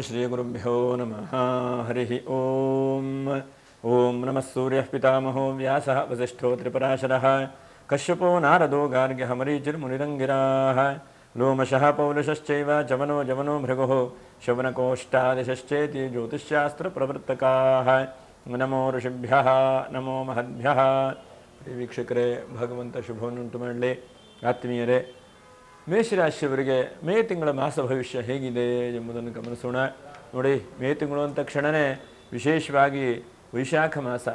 ಶ್ರೀಗುರುಭ್ಯೋ ನಮಃ ಹರಿ ಓಂ. ಓಂ ನಮಃ ಸೂರ್ಯಃ ಪಿತಾಮಹೋ ವ್ಯಾಸಃ ವಸಿಷ್ಠೋ ತ್ರಿಪರಾಶರಃ ಕಶ್ಯಪೋ ನಾರದೋ ಗಾರ್ಗ್ಯಃ ಮರೀಚಿರ್ಮುನಿರಂಗಿರಾಃ ಲೋಮಶಃ ಪೌಲುಷಶ್ಚೈವ ಚವನೋ ಜವನೋ ಭೃಗುಃ ಶವನಕೋಷ್ಟಾದಿಶಶ್ಚೇತಿ ಜ್ಯೋತಿಷ್ಶಾಸ್ತ್ರಪ್ರವರ್ತಕಾಃ. ನಮೋ ಋಷಿಭ್ಯಃ ನಮೋ ಮಹದ್ಭ್ಯಃ. ವೀಕ್ಷಕರೇ, ಭಗವಂತ ಶುಭವನ್ನುಂಟು ಮಾಡಲಿ. ಆತ್ಮೀಯರೇ, ಮೇಷರಾಶಿಯವರಿಗೆ ಮೇ ತಿಂಗಳ ಮಾಸ ಭವಿಷ್ಯ ಹೇಗಿದೆ ಎಂಬುದನ್ನು ಗಮನಿಸೋಣ. ನೋಡಿ, ಮೇ ತಿಂಗಳು ಅಂದ ತಕ್ಷಣವೇ ವಿಶೇಷವಾಗಿ ವೈಶಾಖ ಮಾಸ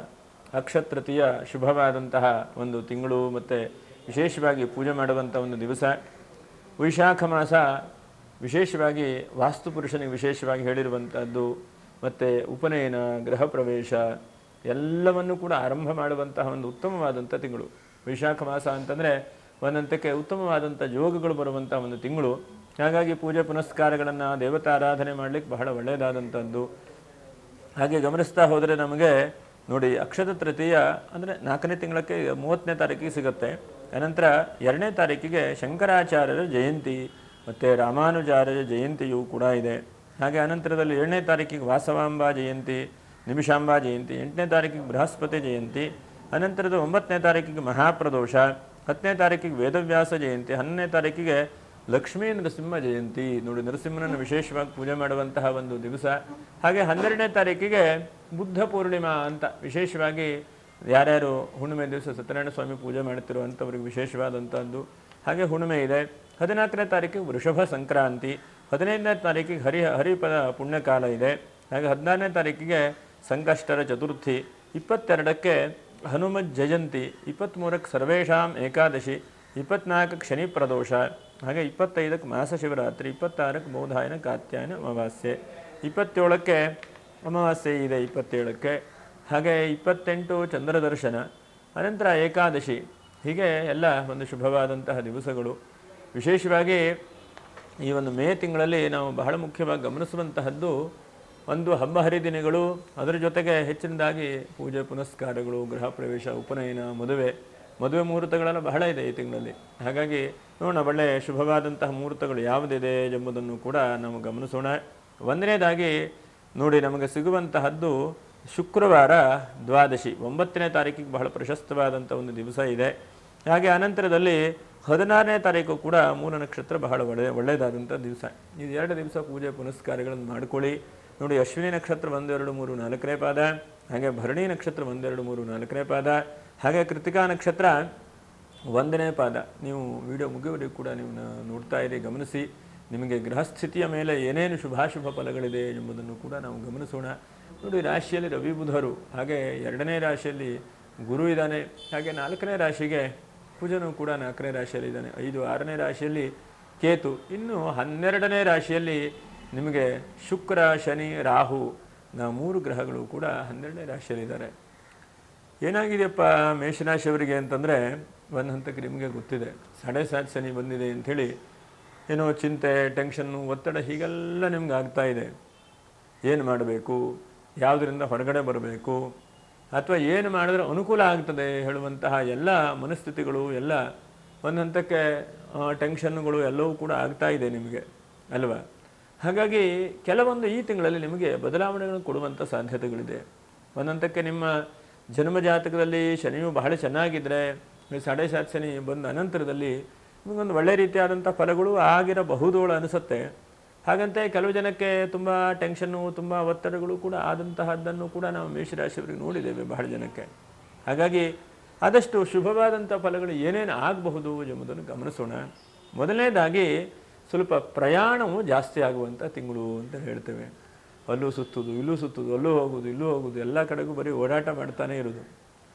ಅಕ್ಷತೃತೀಯ ಶುಭವಾದಂತಹ ಒಂದು ತಿಂಗಳು ಮತ್ತು ವಿಶೇಷವಾಗಿ ಪೂಜೆ ಮಾಡುವಂಥ ಒಂದು ದಿವಸ. ವೈಶಾಖ ಮಾಸ ವಿಶೇಷವಾಗಿ ವಾಸ್ತುಪುರುಷನಿಗೆ ವಿಶೇಷವಾಗಿ ಹೇಳಿರುವಂಥದ್ದು. ಮತ್ತು ಉಪನಯನ, ಗೃಹ ಪ್ರವೇಶ ಎಲ್ಲವನ್ನು ಕೂಡ ಆರಂಭ ಮಾಡುವಂತಹ ಒಂದು ಉತ್ತಮವಾದಂಥ ತಿಂಗಳು ವೈಶಾಖ ಮಾಸ ಅಂತಂದರೆ ಒಂದಂತಕ್ಕೆ ಉತ್ತಮವಾದಂಥ ಯೋಗಗಳು ಬರುವಂಥ ಒಂದು ತಿಂಗಳು. ಹಾಗಾಗಿ ಪೂಜೆ ಪುನಸ್ಕಾರಗಳನ್ನು, ದೇವತಾರಾಧನೆ ಮಾಡಲಿಕ್ಕೆ ಬಹಳ ಒಳ್ಳೆಯದಾದಂಥದ್ದು. ಹಾಗೆ ಗಮನಿಸ್ತಾ ಹೋದರೆ ನಮಗೆ ನೋಡಿ, ಅಕ್ಷತ ತೃತೀಯ ಅಂದರೆ 4ನೇ ತಿಂಗಳಕ್ಕೆ 30ನೇ ತಾರೀಕಿಗೆ ಸಿಗುತ್ತೆ. ಅನಂತರ 2ನೇ ತಾರೀಕಿಗೆ ಶಂಕರಾಚಾರ್ಯರ ಜಯಂತಿ ಮತ್ತು ರಾಮಾನುಜಾರ್ಯರ ಜಯಂತಿಯೂ ಕೂಡ ಇದೆ. ಹಾಗೆ ಅನಂತರದಲ್ಲಿ 7ನೇ ತಾರೀಕಿಗೆ ವಾಸವಾಂಬಾ ಜಯಂತಿ, ನಿಮಿಷಾಂಬಾ ಜಯಂತಿ, 8ನೇ ತಾರೀಕಿಗೆ ಬೃಹಸ್ಪತಿ ಜಯಂತಿ, ಅನಂತರದ 9ನೇ ತಾರೀಕಿಗೆ ಮಹಾಪ್ರದೋಷ, 10ನೇ ತಾರೀಕಿಗೆ ವೇದವ್ಯಾಸ ಜಯಂತಿ, 11ನೇ ತಾರೀಕಿಗೆ ಲಕ್ಷ್ಮೀ ನರಸಿಂಹ ಜಯಂತಿ. ನೋಡಿ, ನರಸಿಂಹನನ್ನು ವಿಶೇಷವಾಗಿ ಪೂಜೆ ಮಾಡುವಂತಹ ಒಂದು ದಿವಸ. ಹಾಗೆ 12ನೇ ತಾರೀಕಿಗೆ ಬುದ್ಧ ಪೂರ್ಣಿಮಾ ಅಂತ ವಿಶೇಷವಾಗಿ ಯಾರ್ಯಾರು ಹುಣ್ಣಿಮೆ ದಿವಸ ಸತ್ಯನಾರಾಯಣ ಸ್ವಾಮಿ ಪೂಜೆ ಮಾಡುತ್ತಿರುವಂಥವ್ರಿಗೆ ವಿಶೇಷವಾದಂಥದ್ದು. ಹಾಗೆ ಹುಣ್ಣಿಮೆ ಇದೆ. 14ನೇ ತಾರೀಕಿಗೆ ವೃಷಭ ಸಂಕ್ರಾಂತಿ, 15ನೇ ತಾರೀಕಿಗೆ ಹರಿಪದ ಪುಣ್ಯಕಾಲ ಇದೆ. ಹಾಗೆ 16ನೇ ತಾರೀಕಿಗೆ ಸಂಕಷ್ಟರ ಚತುರ್ಥಿ, 22ಕ್ಕೆ ಹನುಮತ್ ಜಯಂತಿ, 23ಕ್ಕೆ ಸರ್ವೇಷಾಂ ಏಕಾದಶಿ, 24ಕ್ಕೆ ಶನಿ ಪ್ರದೋಷ, ಹಾಗೆ 25ಕ್ಕೆ ಮಾಸ ಶಿವರಾತ್ರಿ, 26ಕ್ಕೆ ಬೌಧಾಯನ ಕಾತ್ಯಾಯನ ಅಮಾವಾಸ್ಯೆ, 27ಕ್ಕೆ ಅಮಾವಾಸ್ಯೆ ಇದೆ 27ಕ್ಕೆ. ಹಾಗೆ 28 ಚಂದ್ರ ದರ್ಶನ, ಅನಂತರ ಏಕಾದಶಿ. ಹೀಗೆ ಎಲ್ಲ ಒಂದು ಶುಭವಾದಂತಹ ದಿವಸಗಳು. ವಿಶೇಷವಾಗಿ ಈ ಒಂದು ಮೇ ತಿಂಗಳಲ್ಲಿ ನಾವು ಬಹಳ ಮುಖ್ಯವಾಗಿ ಗಮನಿಸುವಂತಹದ್ದು ಒಂದು ಹಬ್ಬ ಹರಿದಿನಗಳು, ಅದರ ಜೊತೆಗೆ ಹೆಚ್ಚಿನದಾಗಿ ಪೂಜೆ ಪುನಸ್ಕಾರಗಳು, ಗೃಹ ಪ್ರವೇಶ, ಉಪನಯನ, ಮದುವೆ ಮುಹೂರ್ತಗಳೆಲ್ಲ ಬಹಳ ಇದೆ ಈ ತಿಂಗಳಲ್ಲಿ. ಹಾಗಾಗಿ ನೋಡೋಣ, ಒಳ್ಳೆಯ ಶುಭವಾದಂತಹ ಮುಹೂರ್ತಗಳು ಯಾವುದಿದೆ ಎಂಬುದನ್ನು ಕೂಡ ನಾವು ಗಮನಿಸೋಣ. ಒಂದನೇದಾಗಿ ನೋಡಿ, ನಮಗೆ ಸಿಗುವಂತಹದ್ದು ಶುಕ್ರವಾರ ದ್ವಾದಶಿ, 9ನೇ ತಾರೀಕಿಗೆ ಬಹಳ ಪ್ರಶಸ್ತವಾದಂಥ ಒಂದು ದಿವಸ ಇದೆ. ಹಾಗೆ ಅನಂತರದಲ್ಲಿ 16ನೇ ತಾರೀಕು ಕೂಡ ಮೂಲ ನಕ್ಷತ್ರ ಬಹಳ ಒಳ್ಳೆಯದಾದಂಥ ದಿವಸ. ಇದು 2 ದಿವಸ ಪೂಜೆ ಪುನಸ್ಕಾರಗಳನ್ನು ಮಾಡಿಕೊಳ್ಳಿ. ನೋಡಿ, ಅಶ್ವಿನಿ ನಕ್ಷತ್ರ 1, 2, 3, 4ನೇ ಪಾದ, ಹಾಗೆ ಭರಣಿ ನಕ್ಷತ್ರ 1, 2, 3, 4ನೇ ಪಾದ, ಹಾಗೆ ಕೃತಿಕಾ ನಕ್ಷತ್ರ 1ನೇ ಪಾದ. ನೀವು ವಿಡಿಯೋ ಮುಗಿಯುವವರೆಗೂ ಕೂಡ ನೀವು ನೋಡ್ತಾ ಇರಿ, ಗಮನಿಸಿ. ನಿಮಗೆ ಗೃಹಸ್ಥಿತಿಯ ಮೇಲೆ ಏನೇನು ಶುಭಾಶುಭ ಫಲಗಳಿದೆ ಎಂಬುದನ್ನು ಕೂಡ ನಾವು ಗಮನಿಸೋಣ. ನೋಡಿ, ರಾಶಿಯಲ್ಲಿ ರವಿ ಬುಧರು, ಹಾಗೆ 2ನೇ ರಾಶಿಯಲ್ಲಿ ಗುರು ಇದ್ದಾನೆ. ಹಾಗೆ 4ನೇ ರಾಶಿಗೆ ಕುಜನು ಕೂಡ 4ನೇ ರಾಶಿಯಲ್ಲಿ ಇದ್ದಾನೆ. 5, 6ನೇ ರಾಶಿಯಲ್ಲಿ ಕೇತು. ಇನ್ನು 12ನೇ ರಾಶಿಯಲ್ಲಿ ನಿಮಗೆ ಶುಕ್ರ, ಶನಿ, ರಾಹು, 3 ಗ್ರಹಗಳು ಕೂಡ 12ನೇ ರಾಶಿಯಲ್ಲಿದ್ದಾರೆ. ಏನಾಗಿದೆಯಪ್ಪ ಮೇಷರಾಶಿಯವರಿಗೆ ಅಂತಂದರೆ, ಒಂದು ಹಂತಕ್ಕೆ ನಿಮಗೆ ಗೊತ್ತಿದೆ, 7.5 ಶನಿ ಬಂದಿದೆ ಅಂಥೇಳಿ ಏನೋ ಚಿಂತೆ, ಟೆನ್ಷನ್ನು, ಒತ್ತಡ ಹೀಗೆಲ್ಲ ನಿಮ್ಗೆ ಆಗ್ತಾ ಇದೆ. ಏನು ಮಾಡಬೇಕು, ಯಾವುದರಿಂದ ಹೊರಗಡೆ ಬರಬೇಕು, ಅಥವಾ ಏನು ಮಾಡಿದ್ರೆ ಅನುಕೂಲ ಆಗ್ತದೆ ಹೇಳುವಂತಹ ಎಲ್ಲ ಮನಸ್ಥಿತಿಗಳು, ಎಲ್ಲ ಒಂದು ಹಂತಕ್ಕೆ ಟೆನ್ಷನ್ನುಗಳು ಎಲ್ಲವೂ ಕೂಡ ಆಗ್ತಾ ಇದೆ ನಿಮಗೆ ಅಲ್ವಾ. ಹಾಗಾಗಿ ಕೆಲವೊಂದು ಈ ತಿಂಗಳಲ್ಲಿ ನಿಮಗೆ ಬದಲಾವಣೆಗಳನ್ನು ಕೊಡುವಂಥ ಸಾಧ್ಯತೆಗಳಿದೆ. ಒಂದಂತಕ್ಕೆ ನಿಮ್ಮ ಜನ್ಮಜಾತಕದಲ್ಲಿ ಶನಿಯು ಬಹಳ ಚೆನ್ನಾಗಿದ್ದರೆ, 7.5 ಶನಿ ಬಂದ ಅನಂತರದಲ್ಲಿ ನಿಮಗೊಂದು ಒಳ್ಳೆಯ ರೀತಿಯಾದಂಥ ಫಲಗಳು ಆಗಿರಬಹುದು ಅನಿಸುತ್ತೆ. ಹಾಗಂತೆ ಕೆಲವು ಜನಕ್ಕೆ ತುಂಬ ಟೆನ್ಷನ್ನು, ತುಂಬ ಒತ್ತಡಗಳು ಕೂಡ ಆದಂತಹದ್ದನ್ನು ಕೂಡ ನಾವು ಮೇಷರಾಶಿಯವರಿಗೆ ನೋಡಿದ್ದೇವೆ ಬಹಳ ಜನಕ್ಕೆ. ಹಾಗಾಗಿ ಆದಷ್ಟು ಶುಭವಾದಂಥ ಫಲಗಳು ಏನೇನು ಆಗಬಹುದು ಎಂಬುದನ್ನು ಗಮನಿಸೋಣ. ಮೊದಲನೇದಾಗಿ ಸ್ವಲ್ಪ ಪ್ರಯಾಣವು ಜಾಸ್ತಿ ಆಗುವಂಥ ತಿಂಗಳು ಅಂತ ಹೇಳ್ತೇವೆ. ಅಲ್ಲೂ ಸುತ್ತುದು, ಇಲ್ಲೂ ಸುತ್ತುದು, ಅಲ್ಲೂ ಹೋಗೋದು, ಇಲ್ಲೂ ಹೋಗೋದು, ಎಲ್ಲ ಕಡೆಗೂ ಬರೀ ಓಡಾಟ ಮಾಡ್ತಾನೆ ಇರೋದು.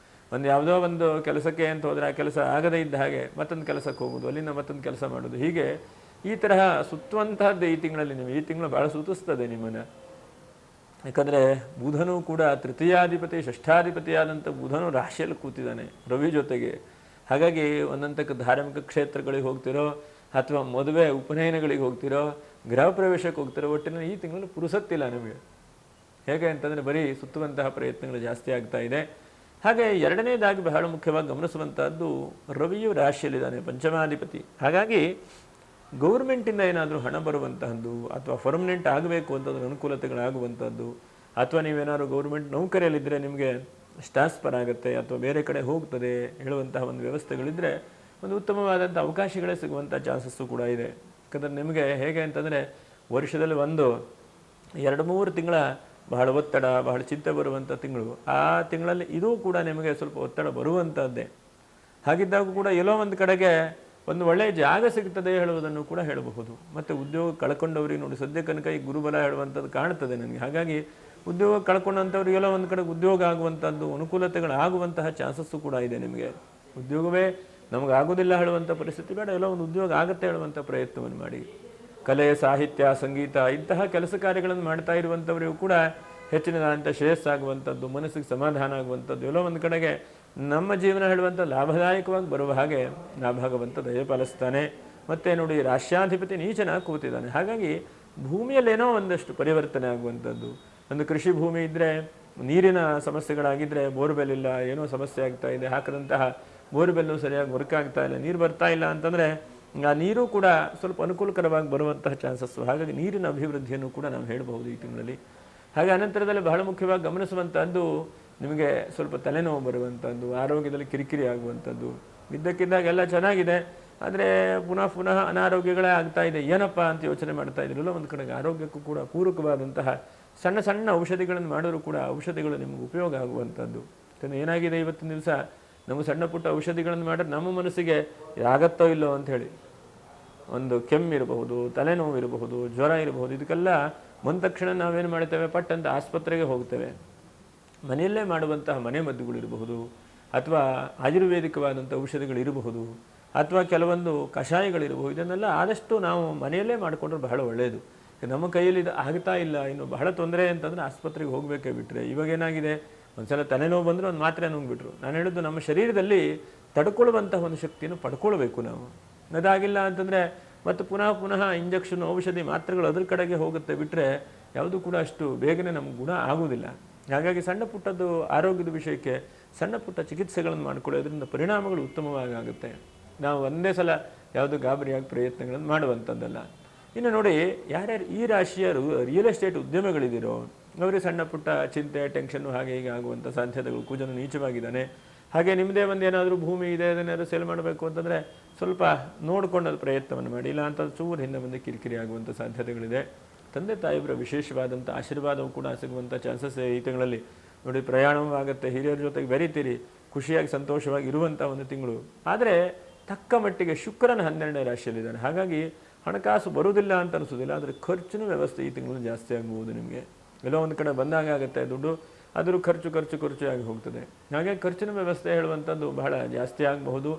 ಯಾವುದೋ ಒಂದು ಕೆಲಸಕ್ಕೆ ಅಂತ ಹೋದರೆ ಆ ಕೆಲಸ ಆಗದೇ ಇದ್ದ ಹಾಗೆ ಮತ್ತೊಂದು ಕೆಲಸಕ್ಕೆ ಹೋಗೋದು, ಅಲ್ಲಿಂದ ಮತ್ತೊಂದು ಕೆಲಸ ಮಾಡೋದು, ಹೀಗೆ ಈ ತರಹ ಸುತ್ತುವಂತಹದ್ದು ಈ ತಿಂಗಳಲ್ಲಿ. ನೀವು ಈ ತಿಂಗಳು ಭಾಳ ಸುತ್ತಿಸ್ತದೆ ನಿಮ್ಮನ್ನು. ಯಾಕಂದರೆ ಬುಧನೂ ಕೂಡ ತೃತೀಯಾಧಿಪತಿ, ಷಷ್ಠಾಧಿಪತಿಯಾದಂಥ ಬುಧನು ರಾಶಿಯಲ್ಲಿ ಕೂತಿದ್ದಾನೆ ರವಿ ಜೊತೆಗೆ. ಹಾಗಾಗಿ ಒಂದಂತಕ್ಕೆ ಧಾರ್ಮಿಕ ಕ್ಷೇತ್ರಗಳಿಗೆ ಹೋಗ್ತಿರೋ, ಅಥವಾ ಮದುವೆ ಉಪನಯನಗಳಿಗೆ ಹೋಗ್ತಿರೋ, ಗೃಹ ಪ್ರವೇಶಕ್ಕೆ ಹೋಗ್ತಿರೋ, ಒಟ್ಟಿನಲ್ಲಿ ಈ ತಿಂಗಳಲ್ಲಿ ಪುರುಸತ್ತಿಲ್ಲ ನಿಮಗೆ. ಹೇಗೆ ಅಂತಂದರೆ ಬರೀ ಸುತ್ತುವಂತಹ ಪ್ರಯತ್ನಗಳು ಜಾಸ್ತಿ ಆಗ್ತಾ ಇದೆ. ಹಾಗೆ 2ನೇದಾಗಿ ಬಹಳ ಮುಖ್ಯವಾಗಿ ಗಮನಿಸುವಂಥದ್ದು, ರವಿಯು ರಾಶಿಯಲ್ಲಿದ್ದಾನೆ, ಪಂಚಮಾಧಿಪತಿ. ಹಾಗಾಗಿ ಗೌರ್ಮೆಂಟಿಂದ ಏನಾದರೂ ಹಣ ಬರುವಂತಹದ್ದು ಅಥವಾ ಪರ್ಮನೆಂಟ್ ಆಗಬೇಕು ಅಂತಂದ್ರೆ ಅನುಕೂಲತೆಗಳಾಗುವಂಥದ್ದು, ಅಥವಾ ನೀವೇನಾದ್ರು ಗೌರ್ಮೆಂಟ್ ನೌಕರಿಯಲ್ಲಿದ್ದರೆ ನಿಮಗೆ ಟ್ರಾನ್ಸ್ಫರ್ ಆಗುತ್ತೆ ಅಥವಾ ಬೇರೆ ಕಡೆ ಹೋಗ್ತದೆ ಹೇಳುವಂತಹ ಒಂದು ವ್ಯವಸ್ಥೆಗಳಿದ್ದರೆ ಒಂದು ಉತ್ತಮವಾದಂಥ ಅವಕಾಶಗಳೇ ಸಿಗುವಂಥ ಚಾನ್ಸಸ್ಸು ಕೂಡ ಇದೆ. ಯಾಕಂದರೆ ನಿಮಗೆ ಹೇಗೆ ಅಂತಂದರೆ ವರ್ಷದಲ್ಲಿ 2-3 ತಿಂಗಳ ಬಹಳ ಒತ್ತಡ, ಬಹಳ ಚಿಂತೆ ಬರುವಂಥ ತಿಂಗಳು. ಆ ತಿಂಗಳಲ್ಲಿ ಇದೂ ಕೂಡ ನಿಮಗೆ ಸ್ವಲ್ಪ ಒತ್ತಡ ಬರುವಂಥದ್ದೇ. ಹಾಗಿದ್ದಾಗ ಕೂಡ ಎಲ್ಲೋ ಒಂದು ಕಡೆಗೆ ಒಂದು ಒಳ್ಳೆಯ ಜಾಗ ಸಿಗ್ತದೆ ಹೇಳುವುದನ್ನು ಕೂಡ ಹೇಳಬಹುದು. ಮತ್ತು ಉದ್ಯೋಗ ಕಳ್ಕೊಂಡವ್ರಿಗೆ ನೋಡಿ ಸದ್ಯಕ್ಕನಕ ಈ ಗುರುಬಲ ಹೇಳುವಂಥದ್ದು ಕಾಣ್ತದೆ ನನಗೆ. ಹಾಗಾಗಿ ಉದ್ಯೋಗ ಕಳ್ಕೊಂಡಂಥವ್ರಿಗೆ ಎಲ್ಲೋ ಒಂದು ಕಡೆ ಉದ್ಯೋಗ ಆಗುವಂಥದ್ದು, ಅನುಕೂಲತೆಗಳಾಗುವಂತಹ ಚಾನ್ಸಸ್ಸು ಕೂಡ ಇದೆ. ನಿಮಗೆ ಉದ್ಯೋಗವೇ ನಮಗಾಗೋದಿಲ್ಲ ಹೇಳುವಂಥ ಪರಿಸ್ಥಿತಿ ಬೇಡ, ಎಲ್ಲೋ ಒಂದು ಉದ್ಯೋಗ ಆಗುತ್ತೆ ಹೇಳುವಂಥ ಪ್ರಯತ್ನವನ್ನು ಮಾಡಿ. ಕಲೆ, ಸಾಹಿತ್ಯ, ಸಂಗೀತ ಇಂತಹ ಕೆಲಸ ಕಾರ್ಯಗಳನ್ನು ಮಾಡ್ತಾ ಇರುವಂಥವರಿಗೂ ಕೂಡ ಹೆಚ್ಚಿನದಾದಂಥ ಶ್ರೇಯಸ್ಸಾಗುವಂಥದ್ದು, ಮನಸ್ಸಿಗೆ ಸಮಾಧಾನ ಆಗುವಂಥದ್ದು, ಎಲ್ಲೋ ಒಂದು ಕಡೆಗೆ ನಮ್ಮ ಜೀವನ ಹೇಳುವಂಥ ಲಾಭದಾಯಕವಾಗಿ ಬರುವ ಹಾಗೆ ಭಗವಂತ ದಯಪಾಲಿಸ್ತಾನೆ. ಮತ್ತು ನೋಡಿ ರಾಷ್ಟ್ರಾಧಿಪತಿ ನೀಚನಾಗಿ ಕೂತಿದ್ದಾನೆ. ಹಾಗಾಗಿ ಭೂಮಿಯಲ್ಲೇನೋ ಒಂದಷ್ಟು ಪರಿವರ್ತನೆ ಆಗುವಂಥದ್ದು. ಒಂದು ಕೃಷಿ ಭೂಮಿ ಇದ್ದರೆ ನೀರಿನ ಸಮಸ್ಯೆಗಳಾಗಿದ್ದರೆ ಬೋರ್ವೆಲ್ ಇಲ್ಲ, ಏನೋ ಸಮಸ್ಯೆ ಆಗ್ತಾ ಇದೆ, ಹಾಕಿದಂತಹ ಬೋರ್ವೆಲ್ಲು ಸರಿಯಾಗಿ ವರ್ಕ್ ಆಗ್ತಾ ಇಲ್ಲ, ನೀರು ಬರ್ತಾ ಇಲ್ಲ ಅಂತಂದರೆ ಆ ನೀರು ಕೂಡ ಸ್ವಲ್ಪ ಅನುಕೂಲಕರವಾಗಿ ಬರುವಂತಹ ಚಾನ್ಸಸ್ಸು. ಹಾಗಾಗಿ ನೀರಿನ ಅಭಿವೃದ್ಧಿಯನ್ನು ಕೂಡ ನಾವು ಹೇಳಬಹುದು ಈ ತಿಂಗಳಲ್ಲಿ. ಹಾಗೆ ಅನಂತರದಲ್ಲಿ ಬಹಳ ಮುಖ್ಯವಾಗಿ ಗಮನಿಸುವಂಥದ್ದು ನಿಮಗೆ ಸ್ವಲ್ಪ ತಲೆನೋವು ಬರುವಂಥದ್ದು, ಆರೋಗ್ಯದಲ್ಲಿ ಕಿರಿಕಿರಿ ಆಗುವಂಥದ್ದು. ಇದ್ದಕ್ಕಿದ್ದಾಗೆಲ್ಲ ಚೆನ್ನಾಗಿದೆ, ಆದರೆ ಪುನಃ ಅನಾರೋಗ್ಯಗಳೇ ಆಗ್ತಾ ಇದೆ, ಏನಪ್ಪ ಅಂತ ಯೋಚನೆ ಮಾಡ್ತಾ ಇದ್ರಲ್ಲ. ಒಂದು ಕಡೆಗೆ ಆರೋಗ್ಯಕ್ಕೂ ಕೂಡ ಪೂರಕವಾದಂತಹ ಸಣ್ಣ ಸಣ್ಣ ಔಷಧಿಗಳನ್ನು ಮಾಡಿದ್ರು ಕೂಡ ಔಷಧಿಗಳು ನಿಮಗೆ ಉಪಯೋಗ ಆಗುವಂಥದ್ದು. ಯಾಕಂದರೆ ಏನಾಗಿದೆ ಇವತ್ತಿನ ದಿವಸ ನಮ್ಮ ಸಣ್ಣ ಪುಟ್ಟ ಔಷಧಿಗಳನ್ನು ಮಾಡಿದ್ರೆ ನಮ್ಮ ಮನಸ್ಸಿಗೆ ಆಗತ್ತೋ ಇಲ್ಲೋ ಅಂಥೇಳಿ ಒಂದು ಕೆಮ್ಮಿರಬಹುದು, ತಲೆನೋವು ಇರಬಹುದು, ಜ್ವರ ಇರಬಹುದು, ಇದಕ್ಕೆಲ್ಲ ಬಂದ ತಕ್ಷಣ ನಾವೇನು ಮಾಡ್ತೇವೆ, ಪಟ್ಟಂತ ಆಸ್ಪತ್ರೆಗೆ ಹೋಗ್ತೇವೆ. ಮನೆಯಲ್ಲೇ ಮಾಡುವಂತಹ ಮನೆ ಮದ್ದುಗಳಿರಬಹುದು, ಅಥವಾ ಆಯುರ್ವೇದಿಕವಾದಂಥ ಔಷಧಿಗಳಿರಬಹುದು, ಅಥವಾ ಕೆಲವೊಂದು ಕಷಾಯಗಳಿರಬಹುದು. ಇದನ್ನೆಲ್ಲ ಆದಷ್ಟು ನಾವು ಮನೆಯಲ್ಲೇ ಮಾಡಿಕೊಂಡ್ರೆ ಬಹಳ ಒಳ್ಳೆಯದು. ನಮ್ಮ ಕೈಯಲ್ಲಿ ಇದು ಆಗ್ತಾ ಇಲ್ಲ, ಇನ್ನು ಬಹಳ ತೊಂದರೆ ಅಂತಂದರೆ ಆಸ್ಪತ್ರೆಗೆ ಹೋಗಬೇಕೇ ಬಿಟ್ಟರೆ. ಇವಾಗೇನಾಗಿದೆ, ಒಂದು ಸಲ ತಲೆನೋವು ಬಂದರೆ ಒಂದು ಮಾತ್ರೆ ನುಂಗ್ಬಿಟ್ರು. ನಾನು ಹೇಳಿದ್ದು ನಮ್ಮ ಶರೀರದಲ್ಲಿ ತಡ್ಕೊಳ್ಳುವಂತಹ ಒಂದು ಶಕ್ತಿಯನ್ನು ಪಡ್ಕೊಳ್ಬೇಕು ನಾವು. ಅದಾಗಿಲ್ಲ ಅಂತಂದರೆ ಮತ್ತು ಪುನಃ ಇಂಜೆಕ್ಷನ್, ಔಷಧಿ, ಮಾತ್ರೆಗಳು ಅದ್ರ ಕಡೆಗೆ ಹೋಗುತ್ತೆ ಬಿಟ್ಟರೆ ಯಾವುದೂ ಕೂಡ ಅಷ್ಟು ಬೇಗನೆ ನಮ್ಗೆ ಗುಣ ಆಗೋದಿಲ್ಲ. ಹಾಗಾಗಿ ಸಣ್ಣ ಪುಟ್ಟದ್ದು ಆರೋಗ್ಯದ ವಿಷಯಕ್ಕೆ ಸಣ್ಣ ಪುಟ್ಟ ಚಿಕಿತ್ಸೆಗಳನ್ನು ಮಾಡಿಕೊಳ್ಳೋದ್ರಿಂದ ಪರಿಣಾಮಗಳು ಉತ್ತಮವಾಗುತ್ತೆ. ನಾವು ಒಂದೇ ಸಲ ಯಾವುದು ಗಾಬರಿಯಾಗಿ ಪ್ರಯತ್ನಗಳನ್ನು ಮಾಡುವಂಥದ್ದಲ್ಲ. ಇನ್ನು ನೋಡಿ, ಯಾರ್ಯಾರು ಈ ರಾಶಿಯ ರಿಯಲ್ ಎಸ್ಟೇಟ್ ಉದ್ಯಮಗಳಿದಿರೋ ಅವರಿಗೆ ಸಣ್ಣ ಪುಟ್ಟ ಚಿಂತೆ, ಟೆನ್ಷನ್ನು ಹಾಗೆ ಹೀಗೆ ಆಗುವಂಥ ಸಾಧ್ಯತೆಗಳು. ಕುಜನು ನೀಚವಾಗಿದ್ದಾನೆ. ಹಾಗೆ ನಿಮ್ಮದೇ ಒಂದು ಏನಾದರೂ ಭೂಮಿ ಇದೆ, ಅದನ್ನೇನಾದರೂ ಸೇಲ್ ಮಾಡಬೇಕು ಅಂತಂದರೆ ಸ್ವಲ್ಪ ನೋಡಿಕೊಂಡು ಅದು ಪ್ರಯತ್ನವನ್ನು ಮಾಡಿ, ಇಲ್ಲ ಅಂತ ಚೂರು ಹಿಂದೆ ಮುಂದೆ ಕಿರಿಕಿರಿ ಆಗುವಂಥ ಸಾಧ್ಯತೆಗಳಿದೆ. ತಂದೆ ತಾಯಿಯವರ ವಿಶೇಷವಾದಂಥ ಆಶೀರ್ವಾದವು ಕೂಡ ಸಿಗುವಂಥ ಚಾನ್ಸಸ್ ಈ ತಿಂಗಳಲ್ಲಿ. ನೋಡಿ, ಪ್ರಯಾಣವೂ ಆಗುತ್ತೆ, ಹಿರಿಯರ ಜೊತೆಗೆ ಬೆರೀತೀರಿ, ಖುಷಿಯಾಗಿ ಸಂತೋಷವಾಗಿ ಇರುವಂಥ ಒಂದು ತಿಂಗಳು. ಆದರೆ ತಕ್ಕ ಮಟ್ಟಿಗೆ ಶುಕ್ರನ 12ನೇ ರಾಶಿಯಲ್ಲಿದ್ದಾನೆ. ಹಾಗಾಗಿ ಹಣಕಾಸು ಬರುವುದಿಲ್ಲ ಅಂತ ಅನಿಸೋದಿಲ್ಲ, ಆದರೆ ಖರ್ಚಿನ ವ್ಯವಸ್ಥೆ ಈ ತಿಂಗಳು ಜಾಸ್ತಿ ಆಗ್ಬೋದು. ನಿಮಗೆ ಎಲ್ಲೋ ಒಂದು ಕಡೆ ಬಂದಾಗ ಆಗುತ್ತೆ ದುಡ್ಡು, ಆದರೂ ಖರ್ಚು ಆಗಿ ಹೋಗ್ತದೆ. ಹಾಗೆ ಖರ್ಚಿನ ವ್ಯವಸ್ಥೆ ಹೇಳುವಂಥದ್ದು ಬಹಳ ಜಾಸ್ತಿ ಆಗಬಹುದು.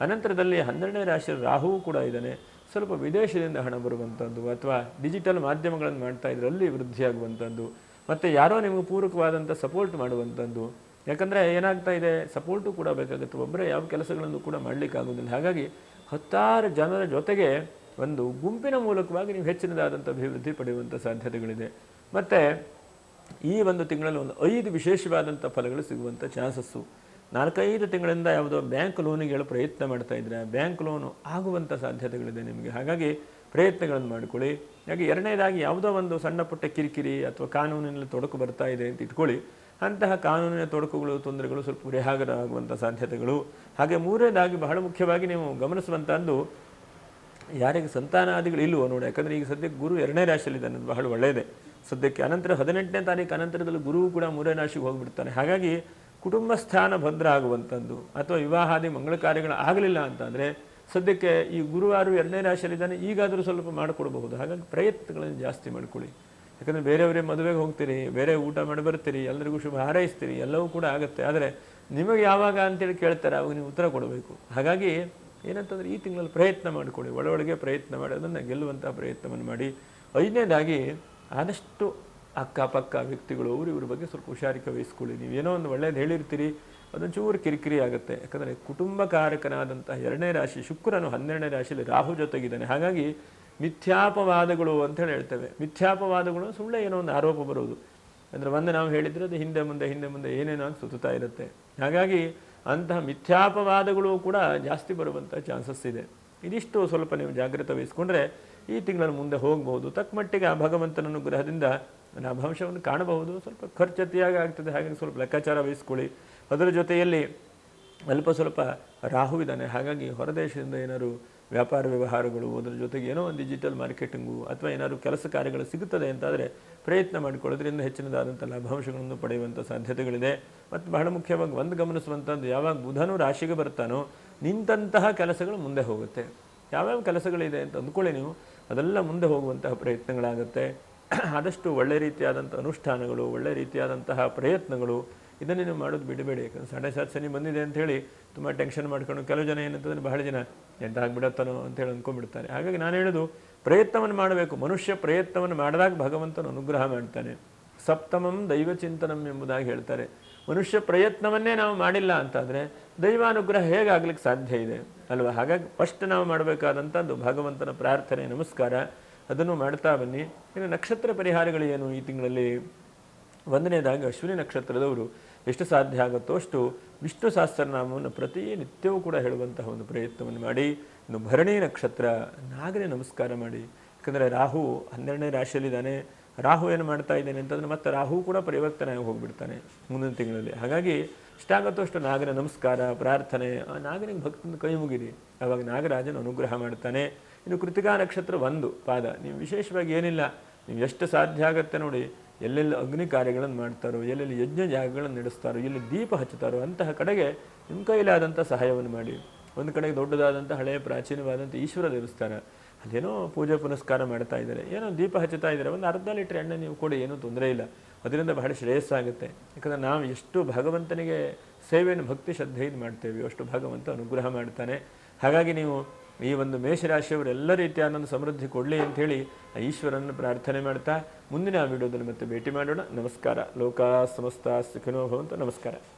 ಅನಂತರದಲ್ಲಿ 12ನೇ ರಾಶಿಯ ರಾಹುವು ಕೂಡ ಇದ್ದಾನೆ. ಸ್ವಲ್ಪ ವಿದೇಶದಿಂದ ಹಣ ಬರುವಂಥದ್ದು, ಅಥವಾ ಡಿಜಿಟಲ್ ಮಾಧ್ಯಮಗಳನ್ನು ಮಾಡ್ತಾ ಇದ್ರೆ ಅಲ್ಲಿ ವೃದ್ಧಿಯಾಗುವಂಥದ್ದು, ಮತ್ತು ಯಾರೋ ನಿಮಗೆ ಪೂರಕವಾದಂಥ ಸಪೋರ್ಟ್ ಮಾಡುವಂಥದ್ದು. ಯಾಕಂದರೆ ಏನಾಗ್ತಾ ಇದೆ, ಸಪೋರ್ಟು ಕೂಡ ಬೇಕಾಗುತ್ತೆ. ಒಬ್ಬರೇ ಯಾವ ಕೆಲಸಗಳನ್ನು ಕೂಡ ಮಾಡಲಿಕ್ಕಾಗೋದಿಲ್ಲ. ಹಾಗಾಗಿ 10 ಜನರ ಜೊತೆಗೆ ಒಂದು ಗುಂಪಿನ ಮೂಲಕವಾಗಿ ನೀವು ಹೆಚ್ಚಿನದಾದಂಥ ಅಭಿವೃದ್ಧಿ ಪಡೆಯುವಂಥ ಸಾಧ್ಯತೆಗಳಿದೆ. ಮತ್ತು ಈ ಒಂದು ತಿಂಗಳಲ್ಲಿ ಒಂದು 5 ವಿಶೇಷವಾದಂಥ ಫಲಗಳು ಸಿಗುವಂಥ ಚಾನ್ಸಸ್ಸು. 4-5 ತಿಂಗಳಿಂದ ಯಾವುದೋ ಬ್ಯಾಂಕ್ ಲೋನಿಗೆ ಪ್ರಯತ್ನ ಮಾಡ್ತಾ ಇದ್ದರೆ ಬ್ಯಾಂಕ್ ಲೋನು ಆಗುವಂಥ ಸಾಧ್ಯತೆಗಳಿದೆ ನಿಮಗೆ. ಹಾಗಾಗಿ ಪ್ರಯತ್ನಗಳನ್ನು ಮಾಡಿಕೊಳ್ಳಿ. ಹಾಗೆ ಎರಡನೇದಾಗಿ ಯಾವುದೋ ಒಂದು ಸಣ್ಣ ಪುಟ್ಟ ಕಿರಿಕಿರಿ ಅಥವಾ ಕಾನೂನಿನಲ್ಲಿ ತೊಡಕು ಬರ್ತಾ ಇದೆ ಅಂತ ಇಟ್ಕೊಳ್ಳಿ. ಅಂತಹ ಕಾನೂನಿನ ತೊಡಕುಗಳು, ತೊಂದರೆಗಳು ಸ್ವಲ್ಪ ಪರಿಹಾರ ಆಗುವಂಥ ಸಾಧ್ಯತೆಗಳು. ಹಾಗೆ ಮೂರನೇದಾಗಿ ಬಹಳ ಮುಖ್ಯವಾಗಿ ನೀವು ಗಮನಿಸುವಂಥದ್ದು, ಯಾರಿಗೆ ಸಂತಾನಾದಿಗಳು ಇಲ್ಲವೋ ನೋಡಿ. ಯಾಕಂದರೆ ಈಗ ಸದ್ಯಕ್ಕೆ ಗುರು 2ನೇ ರಾಶಿಯಲ್ಲಿದ್ದಾನೆ, ಬಹಳ ಒಳ್ಳೆಯದೇ ಸದ್ಯಕ್ಕೆ. ಅನಂತರ 18ನೇ ತಾರೀಕು ಅನಂತರದಲ್ಲಿ ಗುರು ಕೂಡ 3ನೇ ರಾಶಿಗೆ ಹೋಗಿಬಿಡ್ತಾನೆ. ಹಾಗಾಗಿ ಕುಟುಂಬ ಸ್ಥಾನ ಭದ್ರ ಆಗುವಂಥದ್ದು, ಅಥವಾ ವಿವಾಹಾದಿ ಮಂಗಳ ಕಾರ್ಯಗಳು ಆಗಲಿಲ್ಲ ಅಂತಂದರೆ ಸದ್ಯಕ್ಕೆ ಈ ಗುರುವಾರು 2ನೇ ರಾಶಿಯಲ್ಲಿದ್ದಾನೆ, ಈಗಾದರೂ ಸ್ವಲ್ಪ ಮಾಡಿಕೊಡ್ಬಹುದು. ಹಾಗಾಗಿ ಪ್ರಯತ್ನಗಳನ್ನು ಜಾಸ್ತಿ ಮಾಡ್ಕೊಳ್ಳಿ. ಯಾಕಂದರೆ ಬೇರೆಯವರೇ ಮದುವೆಗೆ ಹೋಗ್ತೀರಿ, ಬೇರೆ ಊಟ ಮಾಡಿ ಬರ್ತೀರಿ, ಎಲ್ಲರಿಗೂ ಶುಭ ಹಾರೈಸ್ತೀರಿ, ಎಲ್ಲವೂ ಕೂಡ ಆಗುತ್ತೆ. ಆದರೆ ನಿಮಗೆ ಯಾವಾಗ ಅಂತೇಳಿ ಕೇಳ್ತಾರೆ, ಅವಾಗ ನೀವು ಉತ್ತರ ಕೊಡಬೇಕು. ಹಾಗಾಗಿ ಏನಂತಂದರೆ ಈ ತಿಂಗಳಲ್ಲಿ ಪ್ರಯತ್ನ ಮಾಡಿಕೊಳ್ಳಿ, ಒಳಗೆ ಪ್ರಯತ್ನ ಮಾಡಿ ಅದನ್ನು ಗೆಲ್ಲುವಂಥ ಪ್ರಯತ್ನವನ್ನು ಮಾಡಿ. 5ನೇದಾಗಿ ಆದಷ್ಟು ಅಕ್ಕಪಕ್ಕ ವ್ಯಕ್ತಿಗಳು ಇವ್ರ ಬಗ್ಗೆ ಸ್ವಲ್ಪ ಹುಷಾರಿಕೆ ವಹಿಸ್ಕೊಳ್ಳಿ. ನೀವೇನೋ ಒಂದು ಒಳ್ಳೇದು ಹೇಳಿರ್ತೀರಿ, ಅದೊಂದು ಚೂರು ಕಿರಿಕಿರಿ ಆಗುತ್ತೆ. ಯಾಕಂದರೆ ಕುಟುಂಬಕಾರಕನಾದಂಥ 2ನೇ ರಾಶಿ ಶುಕ್ರನು 12ನೇ ರಾಶಿಯಲ್ಲಿ ರಾಹು ಜೊತೆಗಿದ್ದಾನೆ. ಹಾಗಾಗಿ ಮಿಥ್ಯಾಪವಾದಗಳು ಅಂತೇಳಿ ಹೇಳ್ತೇವೆ. ಮಿಥ್ಯಾಪವಾದಗಳು ಸುಳ್ಳೆ ಏನೋ ಒಂದು ಆರೋಪ ಬರೋದು. ಅಂದರೆ ಒಂದು ನಾವು ಹೇಳಿದರೆ ಅದು ಹಿಂದೆ ಮುಂದೆ ಏನೇನಾಗಿ ಸುತ್ತಾ ಇರುತ್ತೆ. ಹಾಗಾಗಿ ಅಂತಹ ಮಿಥ್ಯಾಪವಾದಗಳು ಕೂಡ ಜಾಸ್ತಿ ಬರುವಂಥ ಚಾನ್ಸಸ್ ಇದೆ. ಇದಿಷ್ಟು ಸ್ವಲ್ಪ ನೀವು ಜಾಗೃತೆ ವಹಿಸ್ಕೊಂಡ್ರೆ ಈ ತಿಂಗಳಲ್ಲಿ ಮುಂದೆ ಹೋಗಬಹುದು. ತಕ್ಕ ಮಟ್ಟಿಗೆ ಆ ಭಗವಂತನ ಅನುಗ್ರಹದಿಂದ ಲಾಭಾಂಶವನ್ನು ಕಾಣಬಹುದು. ಸ್ವಲ್ಪ ಖರ್ಚು ಅತಿಯಾಗಿ ಆಗ್ತದೆ, ಹಾಗಾಗಿ ಸ್ವಲ್ಪ ಲೆಕ್ಕಾಚಾರ ವಹಿಸ್ಕೊಳ್ಳಿ. ಅದರ ಜೊತೆಯಲ್ಲಿ ಅಲ್ಪ ಸ್ವಲ್ಪ ರಾಹು ಇದ್ದಾನೆ, ಹಾಗಾಗಿ ಹೊರದೇಶದಿಂದ ಏನಾದ್ರು ವ್ಯಾಪಾರ ವ್ಯವಹಾರಗಳು, ಅದರ ಜೊತೆಗೆ ಏನೋ ಒಂದು ಡಿಜಿಟಲ್ ಮಾರ್ಕೆಟಿಂಗು ಅಥವಾ ಏನಾದ್ರು ಕೆಲಸ ಕಾರ್ಯಗಳು ಸಿಗುತ್ತದೆ ಅಂತಾದರೆ ಪ್ರಯತ್ನ ಮಾಡಿಕೊಳ್ಳೋದ್ರಿಂದ ಹೆಚ್ಚಿನದಾದಂಥ ಲಾಭಾಂಶಗಳನ್ನು ಪಡೆಯುವಂಥ ಸಾಧ್ಯತೆಗಳಿದೆ. ಮತ್ತು ಬಹಳ ಮುಖ್ಯವಾಗಿ ಒಂದು ಗಮನಿಸುವಂಥದ್ದು, ಯಾವಾಗ ಬುಧನು ರಾಶಿಗೆ ಬರ್ತಾನೋ ನಿಂತಹ ಕೆಲಸಗಳು ಮುಂದೆ ಹೋಗುತ್ತೆ. ಯಾವ್ಯಾವ ಕೆಲಸಗಳಿದೆ ಅಂತ ಅಂದ್ಕೊಳ್ಳಿ ನೀವು, ಅದೆಲ್ಲ ಮುಂದೆ ಹೋಗುವಂತಹ ಪ್ರಯತ್ನಗಳಾಗುತ್ತೆ. ಆದಷ್ಟು ಒಳ್ಳೆ ರೀತಿಯಾದಂಥ ಅನುಷ್ಠಾನಗಳು, ಒಳ್ಳೆ ರೀತಿಯಾದಂತಹ ಪ್ರಯತ್ನಗಳು ಇದನ್ನೇ ನೀವು ಮಾಡೋದು ಬಿಡಬೇಡಿ. ಯಾಕಂದರೆ 7.7 ಶನಿ ಬಂದಿದೆ ಅಂಥೇಳಿ ತುಂಬ ಟೆನ್ಷನ್ ಮಾಡ್ಕೊಂಡು ಕೆಲವು ಜನ ಏನಂತಂದರೆ ಬಹಳ ಜನ ಎಂತ ಆಗಿಬಿಡತ್ತಾನೋ ಅಂತೇಳಿ ಅಂದ್ಕೊಂಡ್ಬಿಡ್ತಾರೆ. ಹಾಗಾಗಿ ನಾನು ಹೇಳೋದು ಪ್ರಯತ್ನವನ್ನು ಮಾಡಬೇಕು. ಮನುಷ್ಯ ಪ್ರಯತ್ನವನ್ನು ಮಾಡಿದಾಗ ಭಗವಂತನ ಅನುಗ್ರಹ ಮಾಡ್ತಾನೆ. ಸಪ್ತಮಂ ದೈವಚಿಂತನಂ ಎಂಬುದಾಗಿ ಹೇಳ್ತಾರೆ. ಮನುಷ್ಯ ಪ್ರಯತ್ನವನ್ನೇ ನಾವು ಮಾಡಿಲ್ಲ ಅಂತಾದರೆ ದೈವಾನುಗ್ರಹ ಹೇಗಾಗ್ಲಿಕ್ಕೆ ಸಾಧ್ಯ ಇದೆ ಅಲ್ವಾ? ಹಾಗಾಗಿ ಫಸ್ಟ್ ನಾವು ಮಾಡಬೇಕಾದಂಥದ್ದು ಭಗವಂತನ ಪ್ರಾರ್ಥನೆ, ನಮಸ್ಕಾರ, ಅದನ್ನು ಮಾಡ್ತಾ ಬನ್ನಿ. ಇನ್ನು ನಕ್ಷತ್ರ ಪರಿಹಾರಗಳು ಏನು ಈ ತಿಂಗಳಲ್ಲಿ? ಒಂದನೇದಾಗಿ ಅಶ್ವಿನಿ ನಕ್ಷತ್ರದವರು ಎಷ್ಟು ಸಾಧ್ಯ ಆಗುತ್ತೋ ಅಷ್ಟು ವಿಷ್ಣು ಸಹಸ್ರನಾಮವನ್ನು ಪ್ರತಿನಿತ್ಯವೂ ಕೂಡ ಹೇಳುವಂತಹ ಒಂದು ಪ್ರಯತ್ನವನ್ನು ಮಾಡಿ. ಇನ್ನು ಭರಣಿ ನಕ್ಷತ್ರ, ನಾಗನೇ ನಮಸ್ಕಾರ ಮಾಡಿ. ಯಾಕಂದರೆ ರಾಹು 12ನೇ ರಾಶಿಯಲ್ಲಿದ್ದಾನೆ. ರಾಹು ಏನು ಮಾಡ್ತಾ ಇದ್ದಾನೆ ಅಂತಂದರೆ ಮತ್ತೆ ರಾಹು ಕೂಡ ಪರಿವರ್ತನೆ ಆಗಿ ಹೋಗಿಬಿಡ್ತಾನೆ ಮುಂದಿನ ತಿಂಗಳಲ್ಲಿ. ಹಾಗಾಗಿ ಇಷ್ಟಾಗುತ್ತೋ ಅಷ್ಟು ನಾಗನ ನಮಸ್ಕಾರ, ಪ್ರಾರ್ಥನೆ, ಆ ನಾಗನಿಗೆ ಭಕ್ತನ ಕೈ ಮುಗಿರಿ, ಆವಾಗ ನಾಗರಾಜನ ಅನುಗ್ರಹ ಮಾಡ್ತಾನೆ. ಇನ್ನು ಕೃತಿಕಾ ನಕ್ಷತ್ರ 1 ಪಾದ, ನೀವು ವಿಶೇಷವಾಗಿ ಏನಿಲ್ಲ, ನೀವು ಎಷ್ಟು ಸಾಧ್ಯ ಆಗುತ್ತೆ ನೋಡಿ, ಎಲ್ಲೆಲ್ಲಿ ಅಗ್ನಿ ಕಾರ್ಯಗಳನ್ನು ಮಾಡ್ತಾರೋ, ಎಲ್ಲೆಲ್ಲಿ ಯಜ್ಞ ಯಾಗಗಳನ್ನು ನಡೆಸ್ತಾರೋ, ಎಲ್ಲಿ ದೀಪ ಹಚ್ಚುತ್ತಾರೋ ಅಂತಹ ಕಡೆಗೆ ನಿಮ್ಮ ಕೈಲಾದಂಥ ಸಹಾಯವನ್ನು ಮಾಡಿ. ಒಂದು ಕಡೆಗೆ ದೊಡ್ಡದಾದಂಥ ಹಳೆಯ ಪ್ರಾಚೀನವಾದಂಥ ಈಶ್ವರ ದೇವಸ್ಥಾನ, ಅದೇನೋ ಪೂಜೆ ಪುನಸ್ಕಾರ ಮಾಡ್ತಾ ಇದ್ದಾರೆ, ಏನೋ ದೀಪ ಹಚ್ಚುತ್ತಾ ಇದ್ದಾರೆ, ಒಂದು ಅರ್ಧ ಲೀಟ್ರ್ ಎಣ್ಣೆ ನೀವು ಕೊಡಿ, ಏನೂ ತೊಂದರೆ ಇಲ್ಲ. ಅದರಿಂದ ಬಹಳ ಶ್ರೇಯಸ್ಸಾಗುತ್ತೆ. ಯಾಕಂದರೆ ನಾವು ಎಷ್ಟು ಭಗವಂತನಿಗೆ ಸೇವೆಯನ್ನು ಭಕ್ತಿ ಶ್ರದ್ಧೆಯಿಂದ ಮಾಡ್ತೇವೆ ಅಷ್ಟು ಭಗವಂತ ಅನುಗ್ರಹ ಮಾಡ್ತಾನೆ. ಹಾಗಾಗಿ ನೀವು ಈ ಒಂದು ಮೇಷರಾಶಿಯವರು ಎಲ್ಲ ರೀತಿಯಾದ ಸಮೃದ್ಧಿ ಕೊಡಲಿ ಅಂಥೇಳಿ ಈಶ್ವರನ್ನು ಪ್ರಾರ್ಥನೆ ಮಾಡ್ತಾ ಮುಂದಿನ ವಿಡಿಯೋದಲ್ಲಿ ಮತ್ತೆ ಭೇಟಿ ಮಾಡೋಣ. ನಮಸ್ಕಾರ. ಲೋಕ ಸಮಸ್ತ ಸುಖಿನೋ ಭವಂತು. ನಮಸ್ಕಾರ.